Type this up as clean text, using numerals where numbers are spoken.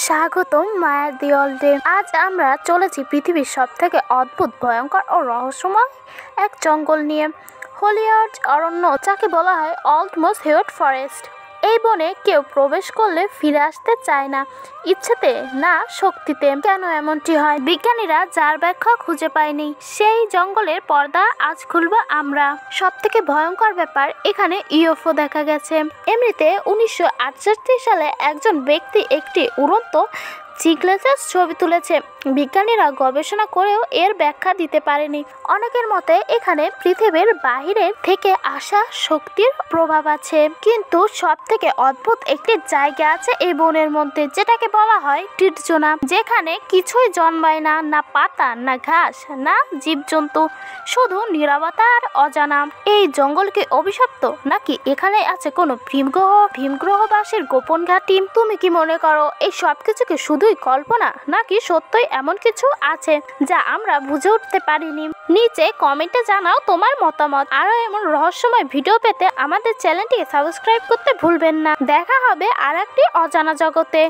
স্বাগতম মায়ার দেওয়ালে। আজ আমরা চলেছি পৃথিবীর সবথেকে অদ্ভুত, ভয়ঙ্কর ও রহস্যময় এক জঙ্গল নিয়ে। হলিয়ার্ড অরণ্য, যাকে বলা হয় অলমোস্ট হিউড ফরেস্ট। এই বনে কেউ প্রবেশ করলে ফিরে আসতে চায় না, ইচ্ছেতে না শক্তিতে। কেন এমনটি হয়? বিজ্ঞানীরা যার ব্যাখ্যা খুঁজে পায়নি, সেই জঙ্গলের পর্দা আজ খুলব আমরা। সব থেকে ভয়ঙ্কর ব্যাপার, এখানে ইউএফও দেখা গেছে। এমনিতে 1968 সালে একজন ব্যক্তি একটি উড়ন্ত জিগলেটের ছবি তুলেছে। বিজ্ঞানীরা গবেষণা করেও এর ব্যাখ্যা দিতে পারেনি। অনেকের মতে এখানে পৃথিবীর বাহিরের থেকে আসা শক্তির প্রভাব আছে। কিন্তু সব থেকে অদ্ভুত একটি জায়গা আছে এই বনের মধ্যে, যেটাকে বলা হয় টিটজোনা, যেখানে কিছুই জন্মায় না, না পাতা, না ঘাস, না জীবজন্তু, শুধু নীরবতা আর অজানা। এই জঙ্গল কি অভিশপ্ত, নাকি এখানে আছে কোনো ভীমগ্রহবাসীর গোপন ঘাঁটি? তুমি কি মনে করো এই সব কিছু কি শুধুই কল্পনা, নাকি সত্যই এমন কিছু আছে যা আমরা বুঝে উঠতে পারিনি? নিচে কমেন্টে জানাও তোমার মতামত। আরো এমন রহস্যময় ভিডিও পেতে আমাদের চ্যানেলটিকে সাবস্ক্রাইব করতে ভুলবেন না। দেখা হবে আর একটি অজানা জগতে।